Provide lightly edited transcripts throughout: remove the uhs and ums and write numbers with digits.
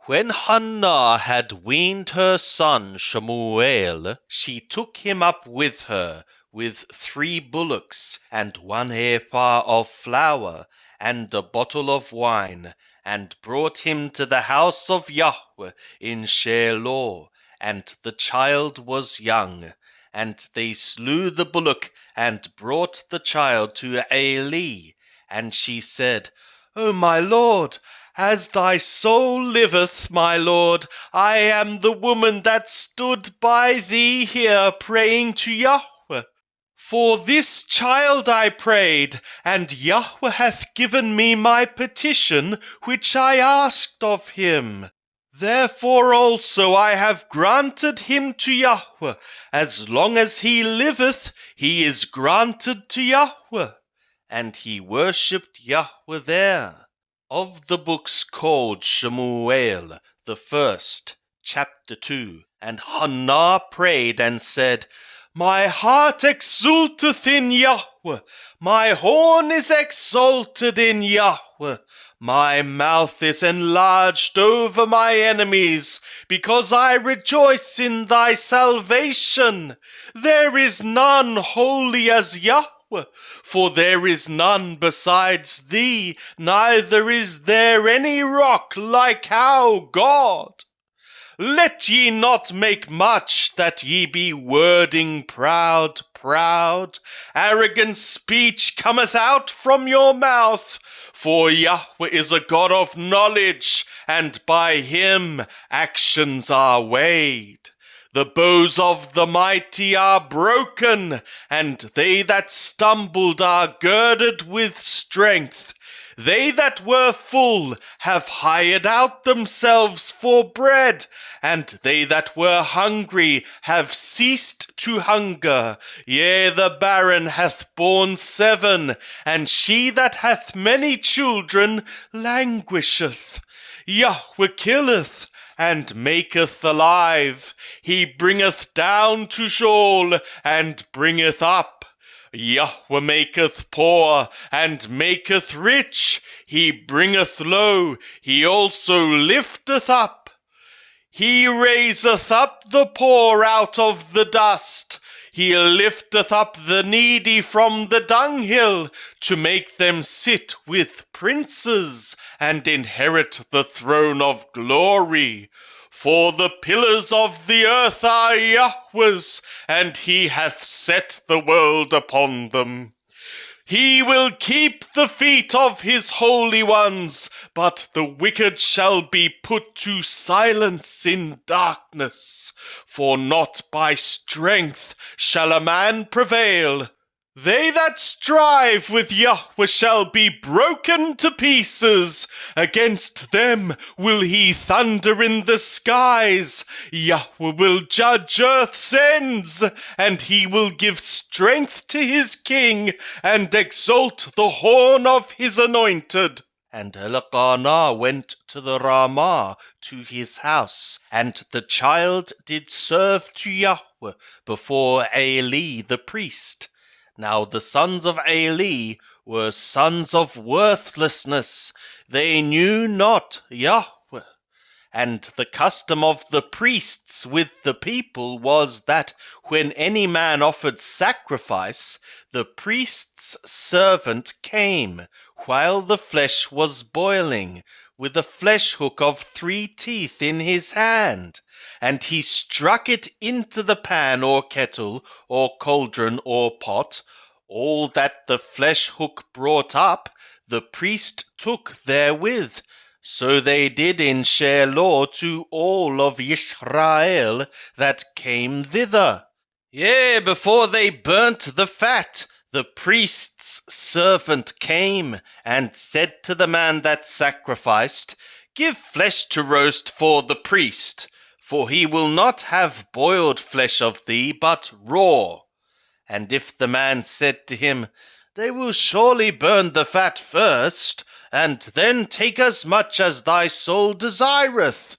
When Hannah had weaned her son Shemuel, she took him up with her, with 3 bullocks, and 1 ephah of flour, and a bottle of wine, and brought him to the house of Yahweh in Shiloh, and the child was young. And they slew the bullock, and brought the child to Eli. And she said, O my lord, as thy soul liveth, my lord, I am the woman that stood by thee here praying to Yahweh. For this child I prayed, and Yahweh hath given me my petition which I asked of him. Therefore also I have granted him to Yahweh. As long as he liveth, he is granted to Yahweh. And he worshipped Yahweh there. Of the books called Shemuel, the first, chapter 2. And Hannah prayed and said, My heart exulteth in Yahweh, my horn is exalted in Yahweh. My mouth is enlarged over my enemies, because I rejoice in thy salvation. There is none holy as Yahweh, for there is none besides thee, neither is there any rock like our God. Let ye not make much that ye be wording proud. Arrogant speech cometh out from your mouth. For Yahweh is a God of knowledge, and by him actions are weighed. The bows of the mighty are broken, and they that stumbled are girded with strength. They that were full have hired out themselves for bread, and they that were hungry have ceased to hunger. Yea, the barren hath borne 7, and she that hath many children languisheth. Yahweh killeth, and maketh alive. He bringeth down to Sheol, and bringeth up. Yahweh maketh poor, and maketh rich. He bringeth low, he also lifteth up. He raiseth up the poor out of the dust. He lifteth up the needy from the dunghill, to make them sit with princes, and inherit the throne of glory. For the pillars of the earth are Yahweh's, and he hath set the world upon them. He will keep the feet of his holy ones, but the wicked shall be put to silence in darkness. For not by strength shall a man prevail. They that strive with Yahweh shall be broken to pieces. Against them will he thunder in the skies. Yahweh will judge earth's ends, and he will give strength to his king, and exalt the horn of his anointed. And Elkanah went to the Ramah to his house, and the child did serve to Yahweh before Eli the priest. Now the sons of Eli were sons of worthlessness. They knew not Yahweh. And the custom of the priests with the people was that when any man offered sacrifice, the priest's servant came, while the flesh was boiling, with a flesh hook of 3 teeth in his hand. And he struck it into the pan or kettle or cauldron or pot. All that the flesh hook brought up, the priest took therewith. So they did in Shiloh to all of Israel that came thither. Yea, before they burnt the fat, the priest's servant came and said to the man that sacrificed, Give flesh to roast for the priest, for he will not have boiled flesh of thee, but raw. And if the man said to him, They will surely burn the fat first, and then take as much as thy soul desireth,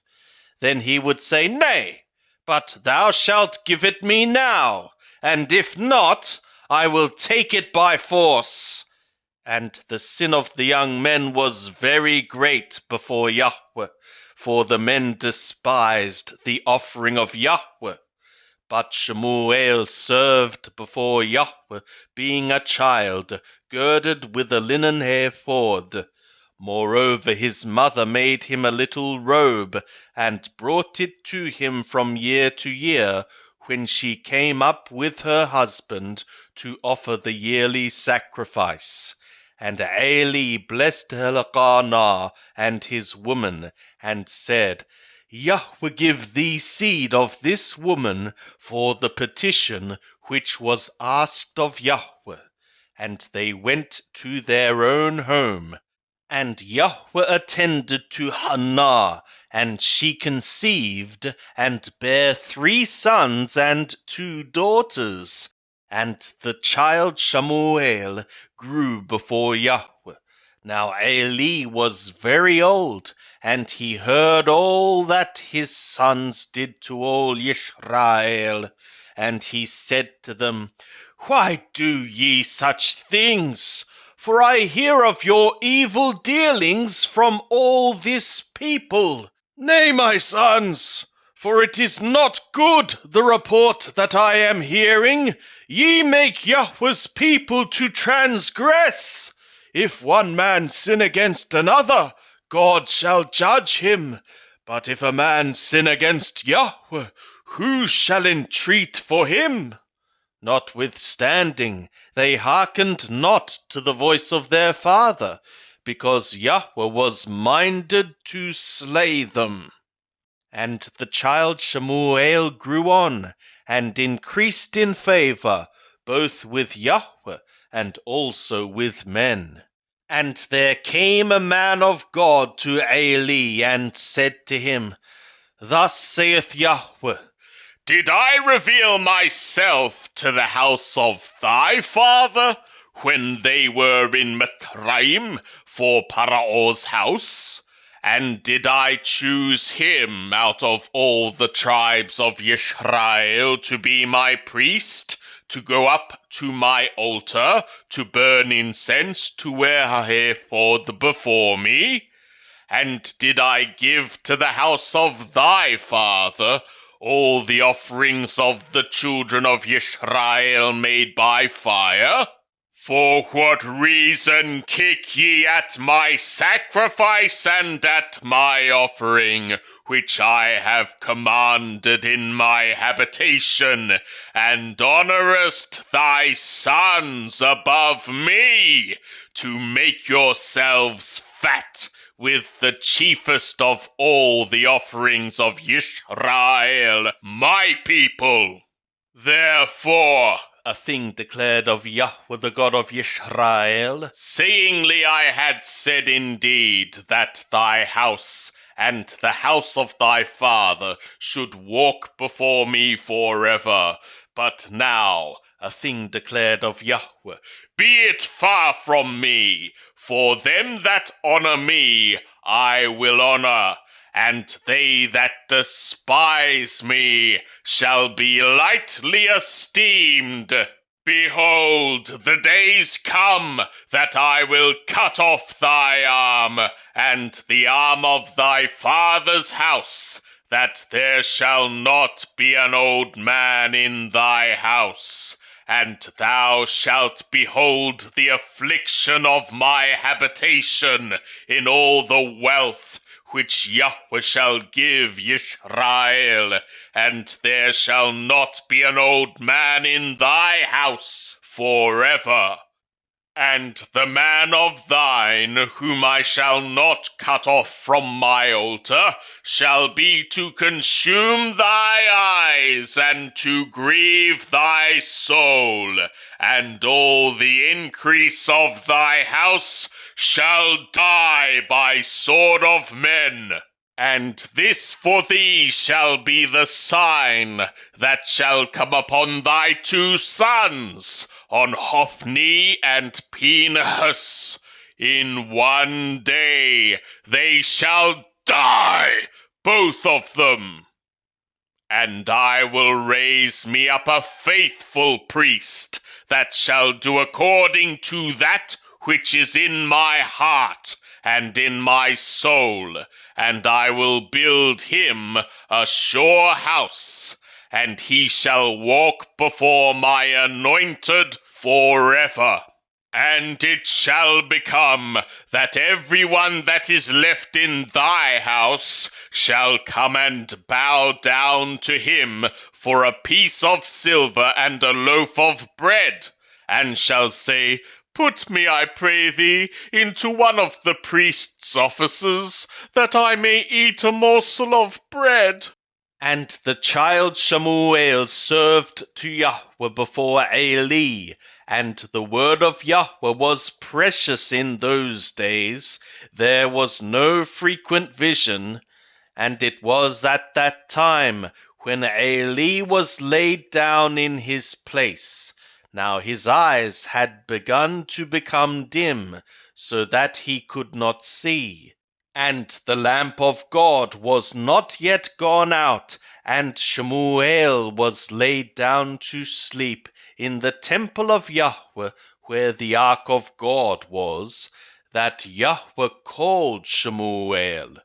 then he would say, Nay, but thou shalt give it me now, and if not, I will take it by force. And the sin of the young men was very great before Yahweh, for the men despised the offering of Yahweh. But Shemuel served before Yahweh, being a child, girded with a linen ephod. Moreover, his mother made him a little robe, and brought it to him from year to year, when she came up with her husband to offer the yearly sacrifice. And Eli blessed Elkanah and his woman, and said, Yahweh give thee seed of this woman for the petition which was asked of Yahweh. And they went to their own home. And Yahweh attended to Hannah, and she conceived, and bare 3 sons and 2 daughters. And the child Shemuel grew before Yahweh. Now Eli was very old, and he heard all that his sons did to all Israel. And he said to them, Why do ye such things? For I hear of your evil dealings from all this people. Nay, my sons, for it is not good the report that I am hearing. Ye make Yahweh's people to transgress. If one man sin against another, God shall judge him. But if a man sin against Yahweh, who shall entreat for him? Notwithstanding, they hearkened not to the voice of their father, because Yahweh was minded to slay them. And the child Shemuel grew on, and increased in favor, both with Yahweh and also with men. And there came a man of God to Eli, and said to him, Thus saith Yahweh, Did I reveal myself to the house of thy father, when they were in Mithraim for Pharaoh's house? And did I choose him out of all the tribes of Israel to be my priest, to go up to my altar, to burn incense, to wear a ephod before me? And did I give to the house of thy father all the offerings of the children of Israel made by fire? For what reason kick ye at my sacrifice and at my offering, which I have commanded in my habitation, and honourest thy sons above me, to make yourselves fat with the chiefest of all the offerings of Israel, my people? Therefore, a thing declared of Yahweh the God of Israel, seeingly I had said indeed that thy house and the house of thy father should walk before me forever. But now, a thing declared of Yahweh, be it far from me, for them that honour me I will honour, and they that despise me shall be lightly esteemed. Behold, the days come that I will cut off thy arm, and the arm of thy father's house, that there shall not be an old man in thy house. And thou shalt behold the affliction of my habitation in all the wealth which Yahweh shall give Israel, and there shall not be an old man in thy house forever. And the man of thine, whom I shall not cut off from my altar, shall be to consume thy eyes, and to grieve thy soul, and all the increase of thy house shall die by sword of men. And this for thee shall be the sign that shall come upon thy 2 sons, on Hophni and Phinehas. In one day they shall die, both of them. And I will raise me up a faithful priest, that shall do according to that which is in my heart and in my soul, and I will build him a sure house, and he shall walk before my anointed forever. And it shall become that everyone that is left in thy house shall come and bow down to him for a piece of silver and a loaf of bread, and shall say, Put me, I pray thee, into one of the priest's offices, that I may eat a morsel of bread. And the child Shemuel served to Yahweh before Eli, and the word of Yahweh was precious in those days. There was no frequent vision, and it was at that time when Eli was laid down in his place. Now his eyes had begun to become dim, so that he could not see. And the lamp of God was not yet gone out, and Shemuel was laid down to sleep in the temple of Yahweh, where the ark of God was, that Yahweh called Shemuel.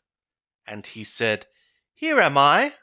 And he said, Here am I.